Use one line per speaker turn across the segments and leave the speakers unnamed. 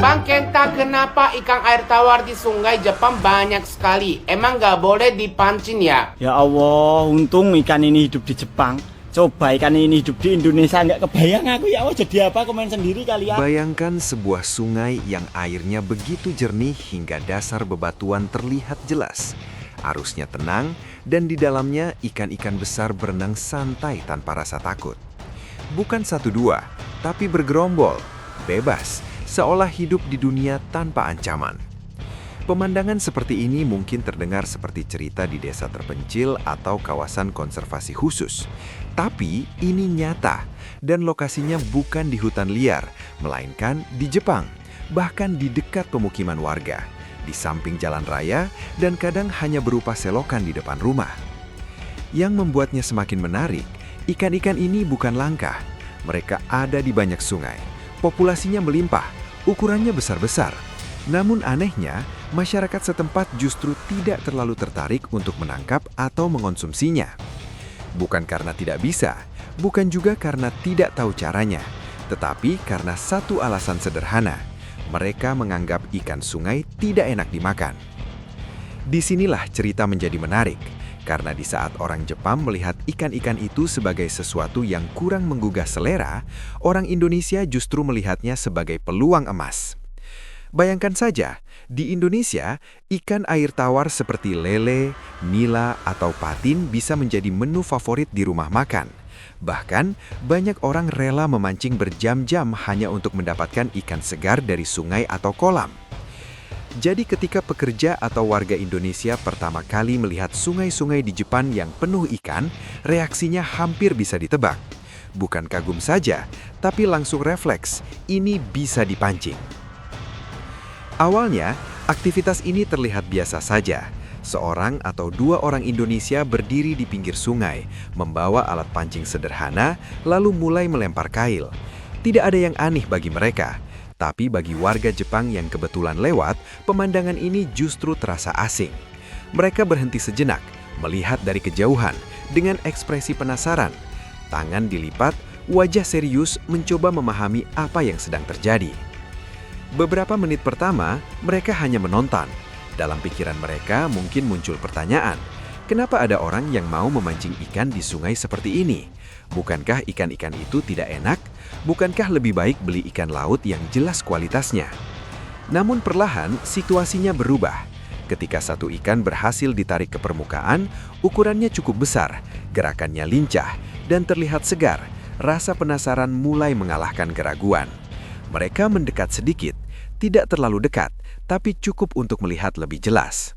Bang Kenta, kenapa ikan air tawar di sungai Jepang banyak sekali? Emang nggak boleh dipancing ya?
Ya Allah, untung ikan ini hidup di Jepang. Coba ikan ini hidup di Indonesia, nggak kebayang aku ya Allah jadi apa, komen sendiri kali ya.
Bayangkan sebuah sungai yang airnya begitu jernih hingga dasar bebatuan terlihat jelas. Arusnya tenang dan di dalamnya ikan-ikan besar berenang santai tanpa rasa takut. Bukan satu dua, tapi bergerombol, bebas, seolah hidup di dunia tanpa ancaman. Pemandangan seperti ini mungkin terdengar seperti cerita di desa terpencil atau kawasan konservasi khusus. Tapi ini nyata, dan lokasinya bukan di hutan liar, melainkan di Jepang, bahkan di dekat pemukiman warga, di samping jalan raya, dan kadang hanya berupa selokan di depan rumah. Yang membuatnya semakin menarik, ikan-ikan ini bukan langka. Mereka ada di banyak sungai. Populasinya melimpah, ukurannya besar-besar. Namun anehnya, masyarakat setempat justru tidak terlalu tertarik untuk menangkap atau mengonsumsinya. Bukan karena tidak bisa, bukan juga karena tidak tahu caranya, tetapi karena satu alasan sederhana. Mereka menganggap ikan sungai tidak enak dimakan. Disinilah cerita menjadi menarik, karena di saat orang Jepang melihat ikan-ikan itu sebagai sesuatu yang kurang menggugah selera, orang Indonesia justru melihatnya sebagai peluang emas. Bayangkan saja, di Indonesia, ikan air tawar seperti lele, nila, atau patin bisa menjadi menu favorit di rumah makan. Bahkan, banyak orang rela memancing berjam-jam hanya untuk mendapatkan ikan segar dari sungai atau kolam. Jadi ketika pekerja atau warga Indonesia pertama kali melihat sungai-sungai di Jepang yang penuh ikan, reaksinya hampir bisa ditebak. Bukan kagum saja, tapi langsung refleks, ini bisa dipancing. Awalnya, aktivitas ini terlihat biasa saja. Seorang atau dua orang Indonesia berdiri di pinggir sungai, membawa alat pancing sederhana, lalu mulai melempar kail. Tidak ada yang aneh bagi mereka. Tapi bagi warga Jepang yang kebetulan lewat, pemandangan ini justru terasa asing. Mereka berhenti sejenak, melihat dari kejauhan, dengan ekspresi penasaran. Tangan dilipat, wajah serius mencoba memahami apa yang sedang terjadi. Beberapa menit pertama, mereka hanya menonton. Dalam pikiran mereka mungkin muncul pertanyaan, kenapa ada orang yang mau memancing ikan di sungai seperti ini? Bukankah ikan-ikan itu tidak enak? Bukankah lebih baik beli ikan laut yang jelas kualitasnya? Namun perlahan, situasinya berubah. Ketika satu ikan berhasil ditarik ke permukaan, ukurannya cukup besar, gerakannya lincah, dan terlihat segar. Rasa penasaran mulai mengalahkan keraguan. Mereka mendekat sedikit, tidak terlalu dekat, tapi cukup untuk melihat lebih jelas.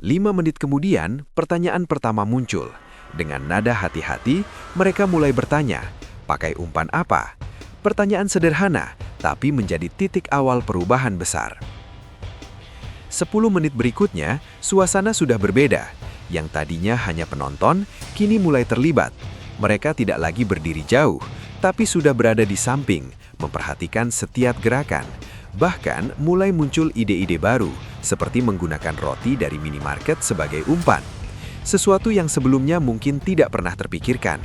5 menit kemudian, pertanyaan pertama muncul. Dengan nada hati-hati, mereka mulai bertanya, pakai umpan apa? Pertanyaan sederhana, tapi menjadi titik awal perubahan besar. 10 menit berikutnya, suasana sudah berbeda. Yang tadinya hanya penonton, kini mulai terlibat. Mereka tidak lagi berdiri jauh, tapi sudah berada di samping, memperhatikan setiap gerakan. Bahkan mulai muncul ide-ide baru, seperti menggunakan roti dari minimarket sebagai umpan. Sesuatu yang sebelumnya mungkin tidak pernah terpikirkan.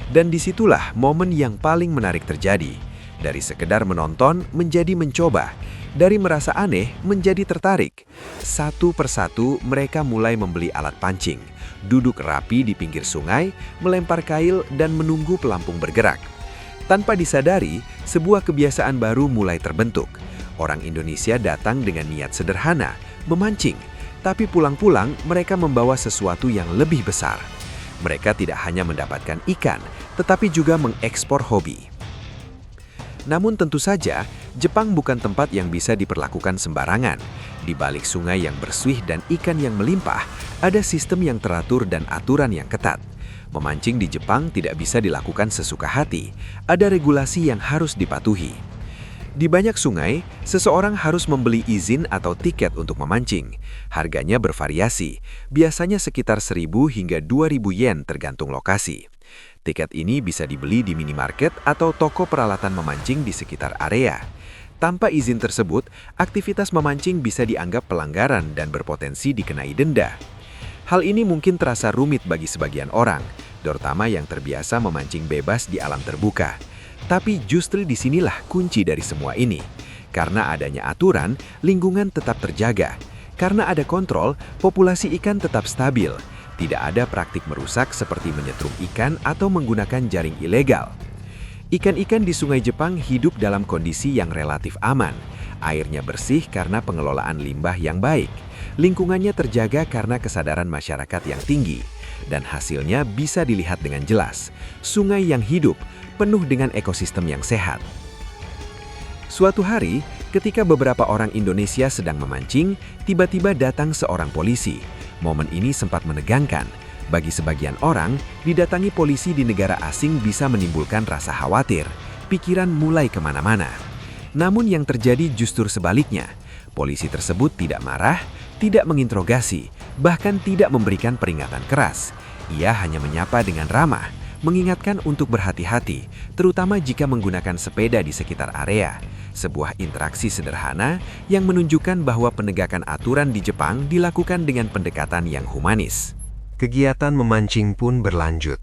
Dan disitulah momen yang paling menarik terjadi. Dari sekedar menonton menjadi mencoba, dari merasa aneh menjadi tertarik. Satu persatu mereka mulai membeli alat pancing, duduk rapi di pinggir sungai, melempar kail dan menunggu pelampung bergerak. Tanpa disadari, sebuah kebiasaan baru mulai terbentuk. Orang Indonesia datang dengan niat sederhana, memancing, tapi pulang-pulang mereka membawa sesuatu yang lebih besar. Mereka tidak hanya mendapatkan ikan, tetapi juga mengekspor hobi. Namun tentu saja, Jepang bukan tempat yang bisa diperlakukan sembarangan. Di balik sungai yang bersih dan ikan yang melimpah, ada sistem yang teratur dan aturan yang ketat. Memancing di Jepang tidak bisa dilakukan sesuka hati. Ada regulasi yang harus dipatuhi. Di banyak sungai, seseorang harus membeli izin atau tiket untuk memancing. Harganya bervariasi, biasanya sekitar 1.000 hingga 2.000 yen tergantung lokasi. Tiket ini bisa dibeli di minimarket atau toko peralatan memancing di sekitar area. Tanpa izin tersebut, aktivitas memancing bisa dianggap pelanggaran dan berpotensi dikenai denda. Hal ini mungkin terasa rumit bagi sebagian orang, terutama yang terbiasa memancing bebas di alam terbuka. Tapi justru disinilah kunci dari semua ini. Karena adanya aturan, lingkungan tetap terjaga. Karena ada kontrol, populasi ikan tetap stabil. Tidak ada praktik merusak seperti menyetrum ikan atau menggunakan jaring ilegal. Ikan-ikan di Sungai Jepang hidup dalam kondisi yang relatif aman. Airnya bersih karena pengelolaan limbah yang baik. Lingkungannya terjaga karena kesadaran masyarakat yang tinggi. Dan hasilnya bisa dilihat dengan jelas. Sungai yang hidup, penuh dengan ekosistem yang sehat. Suatu hari, ketika beberapa orang Indonesia sedang memancing, tiba-tiba datang seorang polisi. Momen ini sempat menegangkan. Bagi sebagian orang, didatangi polisi di negara asing bisa menimbulkan rasa khawatir. Pikiran mulai kemana-mana. Namun yang terjadi justru sebaliknya. Polisi tersebut tidak marah, tidak menginterogasi, bahkan tidak memberikan peringatan keras. Ia hanya menyapa dengan ramah, mengingatkan untuk berhati-hati, terutama jika menggunakan sepeda di sekitar area. Sebuah interaksi sederhana yang menunjukkan bahwa penegakan aturan di Jepang dilakukan dengan pendekatan yang humanis.
Kegiatan memancing pun berlanjut.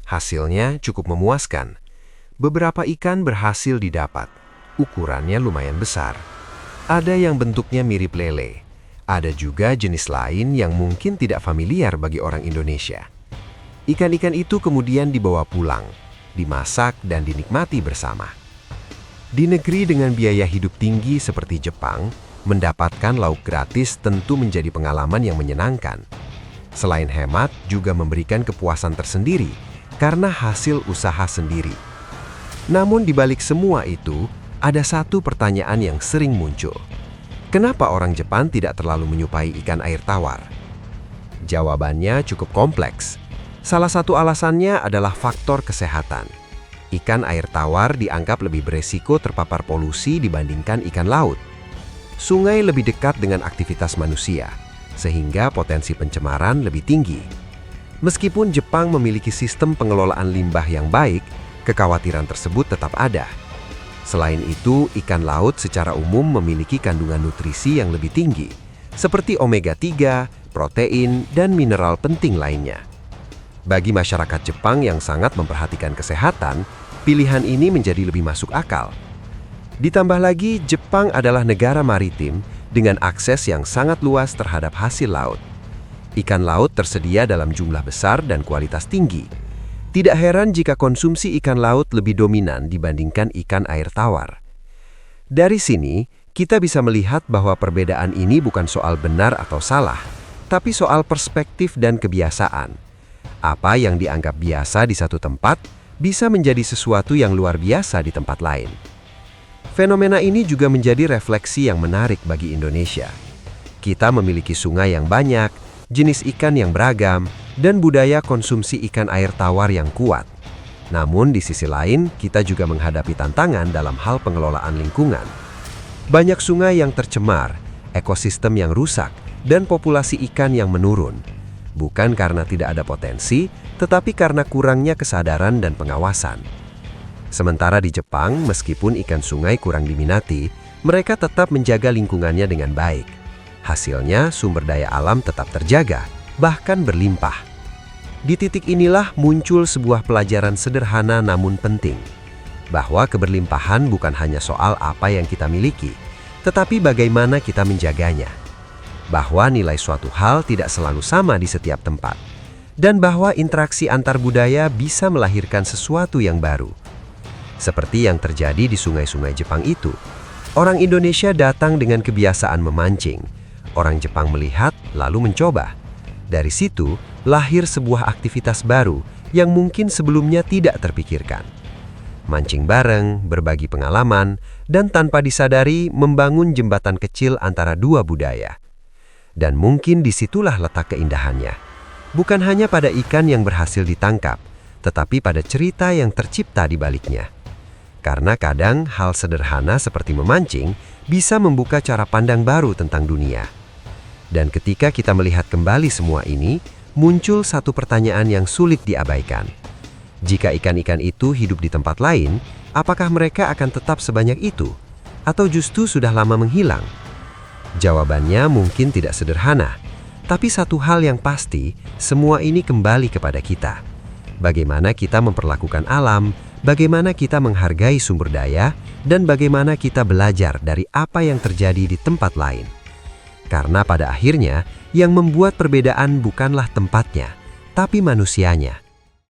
Hasilnya cukup memuaskan. Beberapa ikan berhasil didapat. Ukurannya lumayan besar. Ada yang bentuknya mirip lele. Ada juga jenis lain yang mungkin tidak familiar bagi orang Indonesia. Ikan-ikan itu kemudian dibawa pulang, dimasak dan dinikmati bersama. Di negeri dengan biaya hidup tinggi seperti Jepang, mendapatkan lauk gratis tentu menjadi pengalaman yang menyenangkan. Selain hemat, juga memberikan kepuasan tersendiri karena hasil usaha sendiri. Namun di balik semua itu, ada satu pertanyaan yang sering muncul. Kenapa orang Jepang tidak terlalu menyukai ikan air tawar? Jawabannya cukup kompleks. Salah satu alasannya adalah faktor kesehatan. Ikan air tawar dianggap lebih beresiko terpapar polusi dibandingkan ikan laut. Sungai lebih dekat dengan aktivitas manusia, sehingga potensi pencemaran lebih tinggi. Meskipun Jepang memiliki sistem pengelolaan limbah yang baik, kekhawatiran tersebut tetap ada. Selain itu, ikan laut secara umum memiliki kandungan nutrisi yang lebih tinggi, seperti omega-3, protein, dan mineral penting lainnya. Bagi masyarakat Jepang yang sangat memperhatikan kesehatan, pilihan ini menjadi lebih masuk akal. Ditambah lagi, Jepang adalah negara maritim dengan akses yang sangat luas terhadap hasil laut. Ikan laut tersedia dalam jumlah besar dan kualitas tinggi. Tidak heran jika konsumsi ikan laut lebih dominan dibandingkan ikan air tawar. Dari sini, kita bisa melihat bahwa perbedaan ini bukan soal benar atau salah, tapi soal perspektif dan kebiasaan. Apa yang dianggap biasa di satu tempat bisa menjadi sesuatu yang luar biasa di tempat lain. Fenomena ini juga menjadi refleksi yang menarik bagi Indonesia. Kita memiliki sungai yang banyak, jenis ikan yang beragam, dan budaya konsumsi ikan air tawar yang kuat. Namun di sisi lain, kita juga menghadapi tantangan dalam hal pengelolaan lingkungan. Banyak sungai yang tercemar, ekosistem yang rusak, dan populasi ikan yang menurun. Bukan karena tidak ada potensi, tetapi karena kurangnya kesadaran dan pengawasan. Sementara di Jepang, meskipun ikan sungai kurang diminati, mereka tetap menjaga lingkungannya dengan baik. Hasilnya, sumber daya alam tetap terjaga, bahkan berlimpah. Di titik inilah muncul sebuah pelajaran sederhana namun penting, bahwa keberlimpahan bukan hanya soal apa yang kita miliki, tetapi bagaimana kita menjaganya. Bahwa nilai suatu hal tidak selalu sama di setiap tempat, dan bahwa interaksi antar budaya bisa melahirkan sesuatu yang baru. Seperti yang terjadi di sungai-sungai Jepang itu, orang Indonesia datang dengan kebiasaan memancing. Orang Jepang melihat lalu mencoba. Dari situ, lahir sebuah aktivitas baru yang mungkin sebelumnya tidak terpikirkan. Mancing bareng, berbagi pengalaman, dan tanpa disadari membangun jembatan kecil antara dua budaya. Dan mungkin disitulah letak keindahannya. Bukan hanya pada ikan yang berhasil ditangkap, tetapi pada cerita yang tercipta di baliknya. Karena kadang hal sederhana seperti memancing bisa membuka cara pandang baru tentang dunia. Dan ketika kita melihat kembali semua ini, muncul satu pertanyaan yang sulit diabaikan. Jika ikan-ikan itu hidup di tempat lain, apakah mereka akan tetap sebanyak itu? Atau justru sudah lama menghilang? Jawabannya mungkin tidak sederhana, tapi satu hal yang pasti, semua ini kembali kepada kita. Bagaimana kita memperlakukan alam, bagaimana kita menghargai sumber daya, dan bagaimana kita belajar dari apa yang terjadi di tempat lain. Karena pada akhirnya, yang membuat perbedaan bukanlah tempatnya, tapi manusianya.